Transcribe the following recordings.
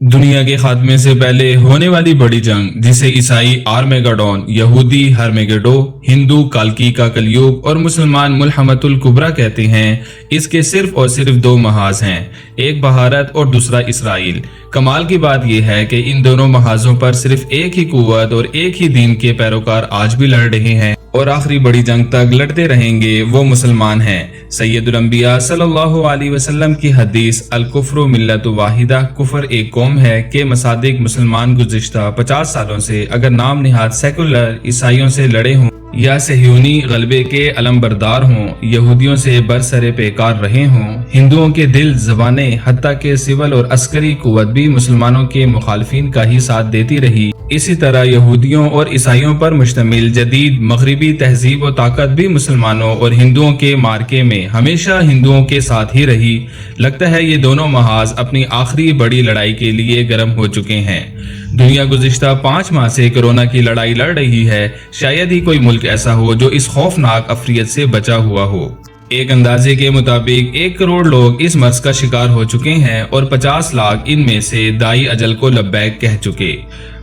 دنیا کے خاتمے سے پہلے ہونے والی بڑی جنگ، جسے عیسائی آرمیگڈون، یہودی ہرمیگڈو، ہندو کالکی کا کلیوگ اور مسلمان ملحمۃ الکبریٰ کہتے ہیں، اس کے صرف اور صرف دو محاذ ہیں، ایک بھارت اور دوسرا اسرائیل۔ کمال کی بات یہ ہے کہ ان دونوں محاذوں پر صرف ایک ہی قوت اور ایک ہی دین کے پیروکار آج بھی لڑ رہے ہیں اور آخری بڑی جنگ تک لڑتے رہیں گے، وہ مسلمان ہیں۔ سید الانبیاء صلی اللہ علیہ وسلم کی حدیث الکفر ملت واحدہ، کفر ایک قوم ہے کہ مصادق مسلمان گزشتہ 50 سالوں سے اگر نام نہاد سیکولر عیسائیوں سے لڑے ہوں یا صہیونی غلبے کے علمبردار ہوں، یہودیوں سے برسر پیکار رہے ہوں، ہندوؤں کے دل، زبانیں، حتیٰ کہ سول اور عسکری قوت بھی مسلمانوں کے مخالفین کا ہی ساتھ دیتی رہی، اسی طرح یہودیوں اور عیسائیوں پر مشتمل جدید مغربی تہذیب و طاقت بھی مسلمانوں اور ہندوؤں کے مارکے میں ہمیشہ ہندوؤں کے ساتھ ہی رہی۔ لگتا ہے یہ دونوں محاذ اپنی آخری بڑی لڑائی کے لیے گرم ہو چکے ہیں۔ دنیا گزشتہ 5 ماہ سے کورونا کی لڑائی لڑ رہی ہے، شاید ہی کوئی ملک ایسا ہو جو اس خوفناک افریت سے بچا ہوا ہو۔ ایک اندازے کے مطابق 1 کروڑ لوگ اس مرض کا شکار ہو چکے ہیں اور 50 لاکھ ان میں سے دائی اجل کو لبیک کہہ چکے۔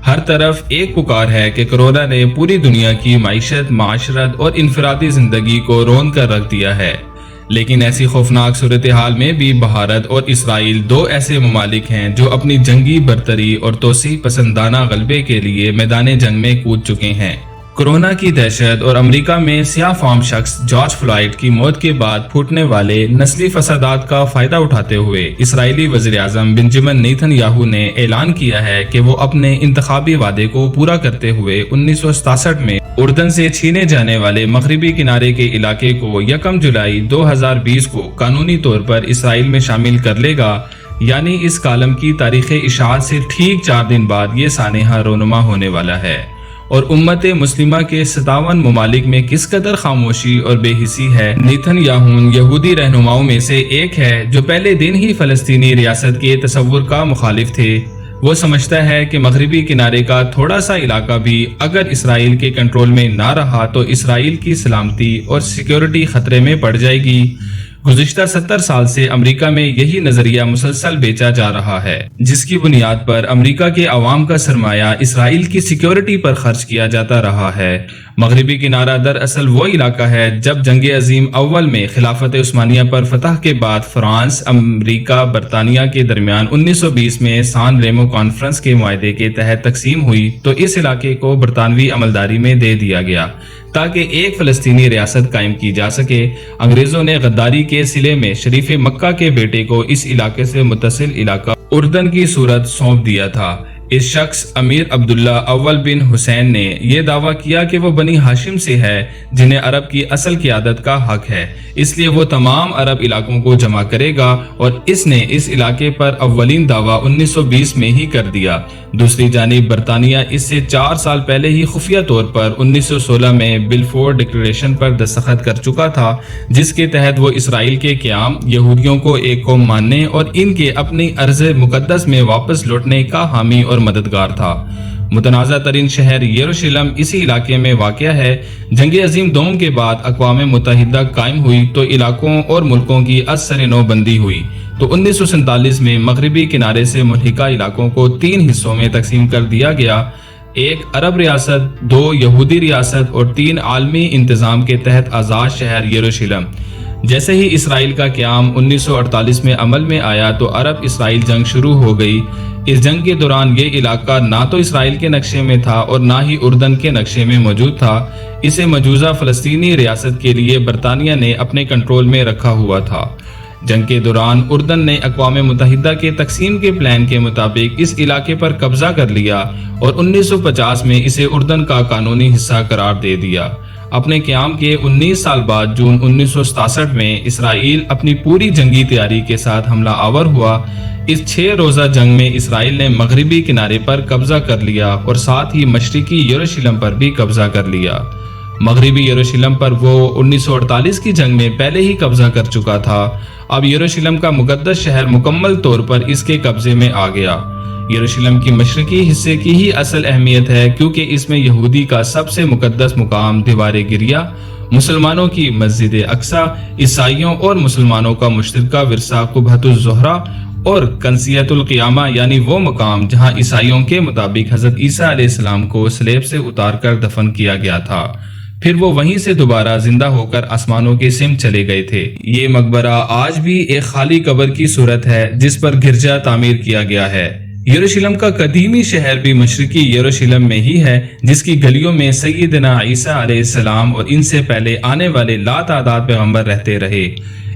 ہر طرف ایک پکار ہے کہ کورونا نے پوری دنیا کی معیشت، معاشرت اور انفرادی زندگی کو روند کر رکھ دیا ہے۔ لیکن ایسی خوفناک صورتحال میں بھی بھارت اور اسرائیل دو ایسے ممالک ہیں جو اپنی جنگی برتری اور توسیع پسندانہ غلبے کے لیے میدان جنگ میں کود چکے ہیں۔ کورونا کی دہشت اور امریکہ میں سیاہ فام شخص جارج فلائیڈ کی موت کے بعد پھوٹنے والے نسلی فسادات کا فائدہ اٹھاتے ہوئے اسرائیلی وزیر اعظم بنجمن نیتن یاہو نے اعلان کیا ہے کہ وہ اپنے انتخابی وعدے کو پورا کرتے ہوئے 1967 میں اردن سے چھینے جانے والے مغربی کنارے کے علاقے کو 1 جولائی 2020 کو قانونی طور پر اسرائیل میں شامل کر لے گا، یعنی اس کالم کی تاریخ اشاعت سے ٹھیک 4 دن بعد یہ سانحہ رونما ہونے والا ہے۔ اور امت مسلمہ کے 57 ممالک میں کس قدر خاموشی اور بے حسی ہے۔ نیتن یاہو یہودی رہنماؤں میں سے ایک ہے جو پہلے دن ہی فلسطینی ریاست کے تصور کا مخالف تھے۔ وہ سمجھتا ہے کہ مغربی کنارے کا تھوڑا سا علاقہ بھی اگر اسرائیل کے کنٹرول میں نہ رہا تو اسرائیل کی سلامتی اور سیکیورٹی خطرے میں پڑ جائے گی۔ گزشتہ 70 سال سے امریکہ میں یہی نظریہ مسلسل بیچا جا رہا ہے، جس کی بنیاد پر امریکہ کے عوام کا سرمایہ اسرائیل کی سیکیورٹی پر خرچ کیا جاتا رہا ہے۔ مغربی کنارہ دراصل وہ علاقہ ہے جب جنگ عظیم اول میں خلافت عثمانیہ پر فتح کے بعد فرانس، امریکہ، برطانیہ کے درمیان 1920 میں سان ریمو کانفرنس کے معاہدے کے تحت تقسیم ہوئی تو اس علاقے کو برطانوی عملداری میں دے دیا گیا تاکہ ایک فلسطینی ریاست قائم کی جا سکے۔ انگریزوں نے غداری کے صلے میں شریف مکہ کے بیٹے کو اس علاقے سے متصل علاقہ اردن کی صورت سونپ دیا تھا۔ اس شخص امیر عبداللہ اول بن حسین نے یہ دعویٰ کیا کہ وہ بنی ہاشم سے ہے جنہیں عرب کی اصل قیادت کا حق ہے، اس لیے وہ تمام عرب علاقوں کو جمع کرے گا، اور اس نے اس علاقے پر اولین دعویٰ 1920 میں ہی کر دیا۔ دوسری جانب برطانیہ اس سے 4 سال پہلے ہی خفیہ طور پر 1916 میں بلفور ڈکلریشن پر دستخط کر چکا تھا، جس کے تحت وہ اسرائیل کے قیام، یہودیوں کو ایک قوم ماننے اور ان کے اپنی ارض مقدس میں واپس لوٹنے کا حامی اور مددگار تھا۔ متنازع ترین شہر یروشلم اسی علاقے میں واقع ہے۔ جنگ عظیم دوم کے بعد اقوام متحدہ قائم ہوئی تو علاقوں اور ملکوں کی از سر نو بندی ہوئی، تو 1947 میں مغربی کنارے سے ملحقہ علاقوں کو 3 حصوں میں تقسیم کر دیا گیا، 1 عرب ریاست، 2 یہودی ریاست اور 3 عالمی انتظام کے تحت آزاد شہر یروشلم۔ جیسے ہی اسرائیل کا قیام 1948 میں عمل میں آیا تو عرب اسرائیل جنگ شروع ہو گئی۔ اس جنگ کے دوران یہ علاقہ نہ تو اسرائیل کے نقشے میں تھا اور نہ ہی اردن کے نقشے میں موجود تھا، اسے مجوزہ فلسطینی ریاست کے لیے برطانیہ نے اپنے کنٹرول میں رکھا ہوا تھا۔ جنگ کے دوران اردن نے اقوام متحدہ کے تقسیم کے پلان کے مطابق اس علاقے پر قبضہ کر لیا اور 1950 میں اسے اردن کا قانونی حصہ قرار دے دیا۔ اپنے قیام کے 19 سال بعد جون 1967 میں اسرائیل اپنی پوری جنگی تیاری کے ساتھ حملہ آور ہوا۔ اس 6 روزہ جنگ میں اسرائیل نے مغربی کنارے پر قبضہ کر لیا اور ساتھ ہی مشرقی یروشلم پر بھی قبضہ کر لیا۔ مغربی یروشلم پر وہ 1948 کی جنگ میں پہلے ہی قبضہ کر چکا تھا۔ اب یروشلم کا مقدس شہر مکمل طور پر اس کے قبضے میں آ گیا۔ یروشلم کی مشرقی حصے کی ہی اصل اہمیت ہے کیونکہ اس میں یہودی کا سب سے مقدس مقام دیوار گریہ، مسلمانوں کی مسجد اقصی، عیسائیوں اور مسلمانوں کا مشترکہ ورثہ قبۃ الزہرا اور کنسیت القیامہ یعنی وہ مقام جہاں عیسائیوں کے مطابق حضرت عیسیٰ علیہ السلام کو سلیب سے اتار کر دفن کیا گیا تھا، پھر وہ وہیں سے دوبارہ زندہ ہو کر آسمانوں کی سمت چلے گئے تھے۔ یہ مقبرہ آج بھی ایک خالی قبر کی صورت ہے جس پر گرجا تعمیر کیا گیا ہے۔ یروشلم کا قدیمی شہر بھی مشرقی یروشلم میں ہی ہے، جس کی گلیوں میں سیدنا عیسیٰ علیہ السلام اور ان سے پہلے آنے والے لاتعداد پیغمبر رہتے رہے۔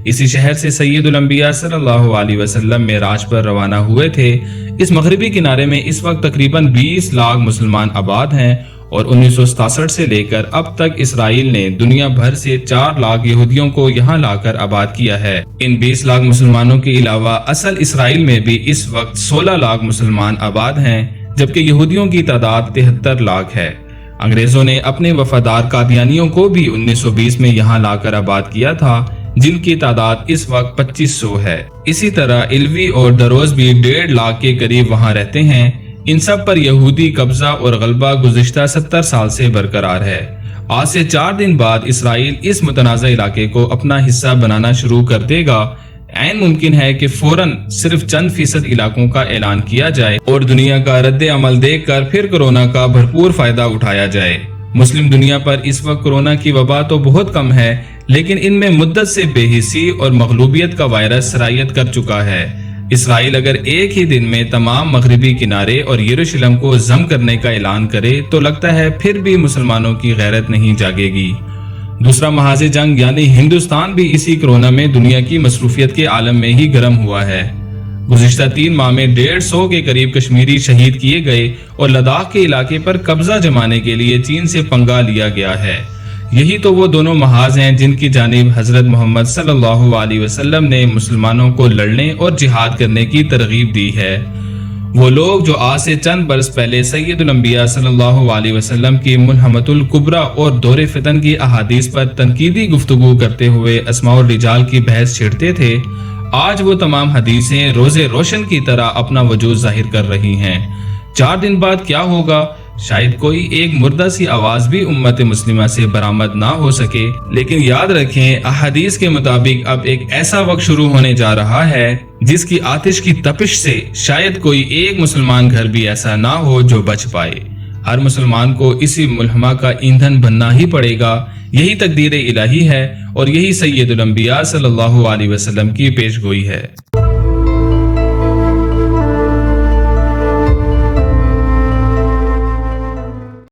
اسی شہر سے سید الانبیاء صلی اللہ علیہ وسلم معراج پر روانہ ہوئے تھے۔ اس مغربی کنارے میں اس وقت تقریباً 20 لاکھ مسلمان آباد ہیں اور 1967 سے لے کر اب تک اسرائیل نے دنیا بھر سے 4 لاکھ یہودیوں کو یہاں لا کر آباد کیا ہے۔ ان 20 لاکھ مسلمانوں کے علاوہ اصل اسرائیل میں بھی اس وقت 16 لاکھ مسلمان آباد ہیں، جبکہ یہودیوں کی تعداد 73 لاکھ ہے۔ انگریزوں نے اپنے وفادار قادیانیوں کو بھی 1920 میں یہاں لا کر آباد کیا تھا، جن کی تعداد اس وقت 2500 ہے۔ اسی طرح علوی اور دروز بھی 1.5 لاکھ کے قریب وہاں رہتے ہیں۔ ان سب پر یہودی قبضہ اور غلبہ گزشتہ 70 سال سے برقرار ہے۔ آج سے 4 دن بعد اسرائیل اس متنازع علاقے کو اپنا حصہ بنانا شروع کر دے گا۔ عین ممکن ہے کہ فوراً صرف چند فیصد علاقوں کا اعلان کیا جائے اور دنیا کا رد عمل دیکھ کر پھر کورونا کا بھرپور فائدہ اٹھایا جائے۔ مسلم دنیا پر اس وقت کورونا کی وبا تو بہت کم ہے، لیکن ان میں مدت سے بے حسی اور مغلوبیت کا وائرس سرایت کر چکا ہے۔ اسرائیل اگر ایک ہی دن میں تمام مغربی کنارے اور یروشلم کو ضم کرنے کا اعلان کرے تو لگتا ہے پھر بھی مسلمانوں کی غیرت نہیں جاگے گی۔ دوسرا محاذ جنگ یعنی ہندوستان بھی اسی کورونا میں دنیا کی مصروفیت کے عالم میں ہی گرم ہوا ہے۔ گزشتہ 3 ماہ میں 150 کے قریب کشمیری شہید کیے گئے اور لداخ کے علاقے پر قبضہ جمانے کے لیے چین سے پنگا لیا گیا ہے۔ یہی تو وہ دونوں محاذ ہیں جن کی جانب حضرت محمد صلی اللہ علیہ وسلم نے مسلمانوں کو لڑنے اور جہاد کرنے کی ترغیب دی ہے۔ وہ لوگ جو آج سے چند برس پہلے سید الانبیاء صلی اللہ علیہ وسلم کی ملحمۃ الکبریٰ اور دور فتن کی احادیث پر تنقیدی گفتگو کرتے ہوئے اسماء الرجال کی بحث چھیڑتے تھے، آج وہ تمام حدیثیں روزے روشن کی طرح اپنا وجود ظاہر کر رہی ہیں۔ 4 دن بعد کیا ہوگا؟ شاید کوئی ایک مردہ سی آواز بھی امت مسلمہ سے برآمد نہ ہو سکے، لیکن یاد رکھیں احادیث کے مطابق اب ایک ایسا وقت شروع ہونے جا رہا ہے جس کی آتش کی تپش سے شاید کوئی ایک مسلمان گھر بھی ایسا نہ ہو جو بچ پائے۔ ہر مسلمان کو اسی ملحمہ کا ایندھن بننا ہی پڑے گا۔ یہی تقدیر الہی ہے اور یہی سید الانبیاء صلی اللہ علیہ وسلم کی پیش گوئی ہے۔